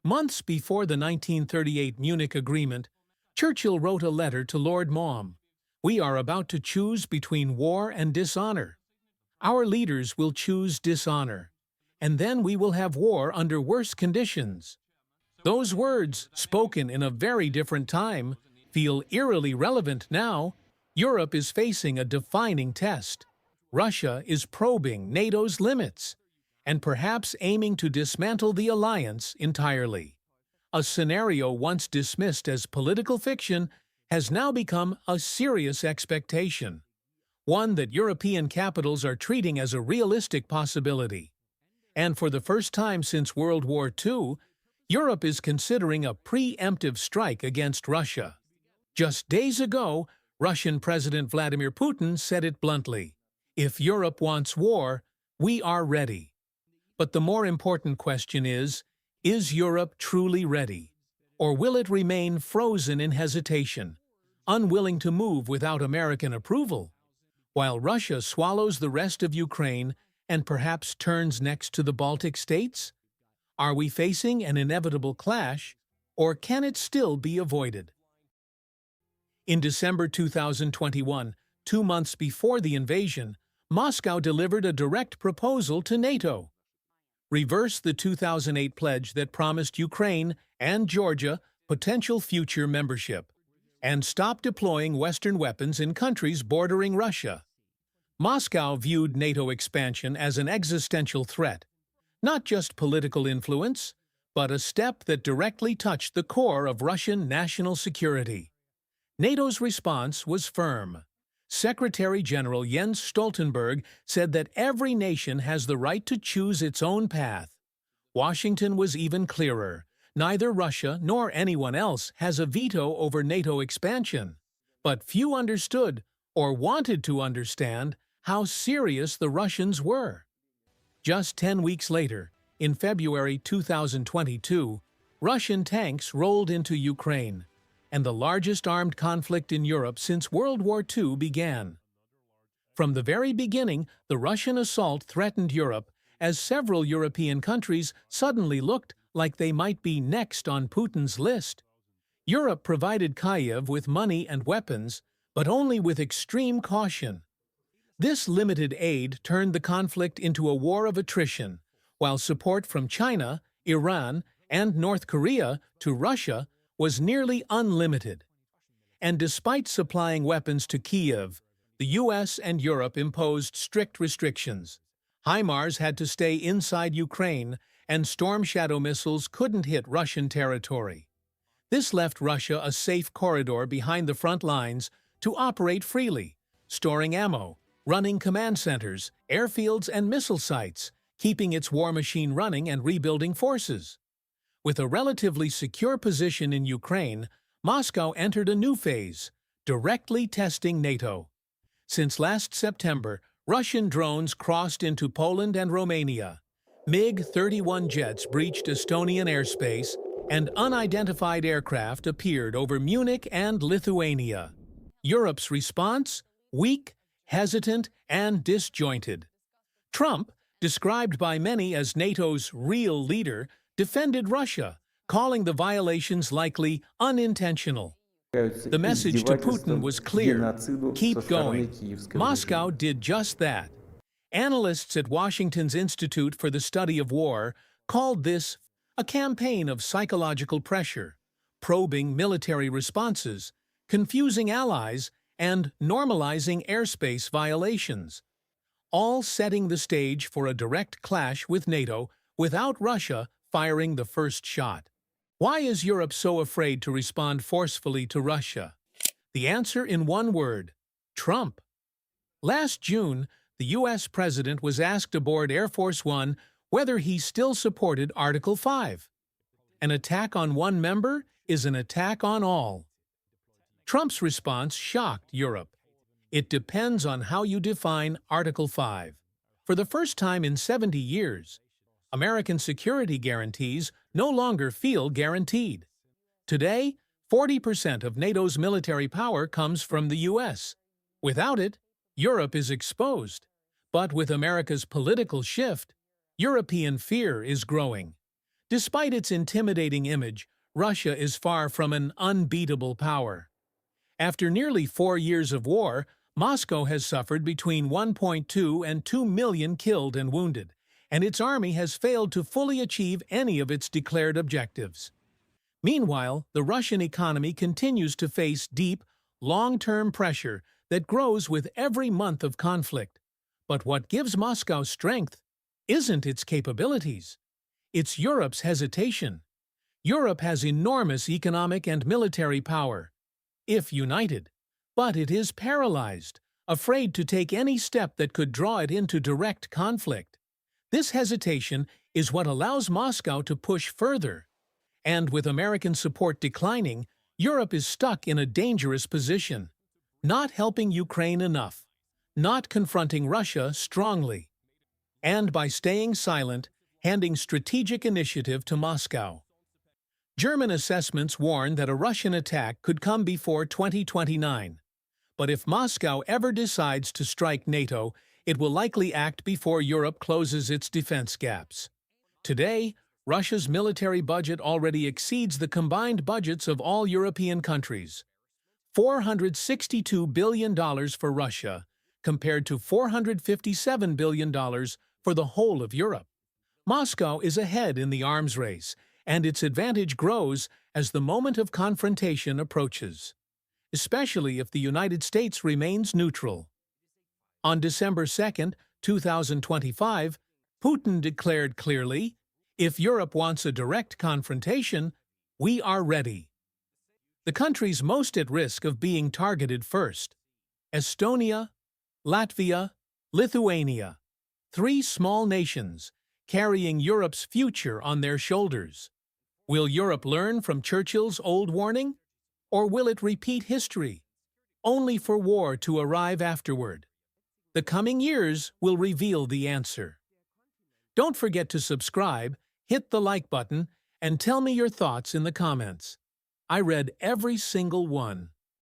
Months before the 1938 Munich Agreement, Churchill wrote a letter to Lord Maugham. "We are about to choose between war and dishonor. Our leaders will choose dishonor, and then we will have war under worse conditions." Those words, spoken in a very different time, feel eerily relevant now. Europe is facing a defining test. Russia is probing NATO's limits, and perhaps aiming to dismantle the alliance entirely. A scenario once dismissed as political fiction has now become a serious expectation, one that European capitals are treating as a realistic possibility. And for the first time since World War II, Europe is considering a preemptive strike against Russia. Just days ago, Russian President Vladimir Putin said it bluntly: "If Europe wants war, we are ready." But the more important question is Europe truly ready? Or will it remain frozen in hesitation, unwilling to move without American approval, while Russia swallows the rest of Ukraine and perhaps turns next to the Baltic states? Are we facing an inevitable clash, or can it still be avoided? In December 2021, 2 months before the invasion, Moscow delivered a direct proposal to NATO. Reverse the 2008 pledge that promised Ukraine and Georgia potential future membership, and stop deploying Western weapons in countries bordering Russia. Moscow viewed NATO expansion as an existential threat, not just political influence, but a step that directly touched the core of Russian national security. NATO's response was firm. Secretary General Jens Stoltenberg said that every nation has the right to choose its own path. Washington was even clearer. Neither Russia nor anyone else has a veto over NATO expansion. But few understood, or wanted to understand, how serious the Russians were. Just 10 weeks later, in February 2022, Russian tanks rolled into Ukraine, and the largest armed conflict in Europe since World War II began. From the very beginning, the Russian assault threatened Europe, as several European countries suddenly looked like they might be next on Putin's list. Europe provided Kyiv with money and weapons, but only with extreme caution. This limited aid turned the conflict into a war of attrition, while support from China, Iran, and North Korea to Russia was nearly unlimited. And despite supplying weapons to Kyiv, the US and Europe imposed strict restrictions. HIMARS had to stay inside Ukraine, and Storm Shadow missiles couldn't hit Russian territory. This left Russia a safe corridor behind the front lines to operate freely, storing ammo, running command centers, airfields, and missile sites, keeping its war machine running and rebuilding forces. With a relatively secure position in Ukraine, Moscow entered a new phase, directly testing NATO. Since last September, Russian drones crossed into Poland and Romania. MiG-31 jets breached Estonian airspace, and unidentified aircraft appeared over Munich and Lithuania. Europe's response? Weak, hesitant, and disjointed. Trump, described by many as NATO's real leader, defended Russia, calling the violations likely unintentional. The message to Putin was clear: keep going. Moscow did just that. Analysts at Washington's Institute for the Study of War called this a campaign of psychological pressure, probing military responses, confusing allies, and normalizing airspace violations, all setting the stage for a direct clash with NATO without Russia firing the first shot. Why is Europe so afraid to respond forcefully to Russia? The answer in one word: Trump. Last June, the U.S. president was asked aboard Air Force One whether he still supported Article 5. An attack on one member is an attack on all. Trump's response shocked Europe. It depends on how you define Article 5. For the first time in 70 years, American security guarantees no longer feel guaranteed. Today, 40% of NATO's military power comes from the U.S. Without it, Europe is exposed. But with America's political shift, European fear is growing. Despite its intimidating image, Russia is far from an unbeatable power. After nearly 4 years of war, Moscow has suffered between 1.2 and 2 million killed and wounded, and its army has failed to fully achieve any of its declared objectives. Meanwhile, the Russian economy continues to face deep, long-term pressure that grows with every month of conflict. But what gives Moscow strength isn't its capabilities. It's Europe's hesitation. Europe has enormous economic and military power, if united, but it is paralyzed, afraid to take any step that could draw it into direct conflict. This hesitation is what allows Moscow to push further. And with American support declining, Europe is stuck in a dangerous position, not helping Ukraine enough, not confronting Russia strongly, and by staying silent, handing strategic initiative to Moscow. German assessments warn that a Russian attack could come before 2029. But if Moscow ever decides to strike NATO, it will likely act before Europe closes its defense gaps. Today, Russia's military budget already exceeds the combined budgets of all European countries. $462 billion for Russia, compared to $457 billion for the whole of Europe. Moscow is ahead in the arms race, and its advantage grows as the moment of confrontation approaches, especially if the United States remains neutral. On December 2, 2025, Putin declared clearly, "If Europe wants a direct confrontation, we are ready." The countries most at risk of being targeted first: Estonia, Latvia, Lithuania, 3 small nations carrying Europe's future on their shoulders. Will Europe learn from Churchill's old warning? Or will it repeat history, only for war to arrive afterward? The coming years will reveal the answer. Don't forget to subscribe, hit the like button, and tell me your thoughts in the comments. I read every single one.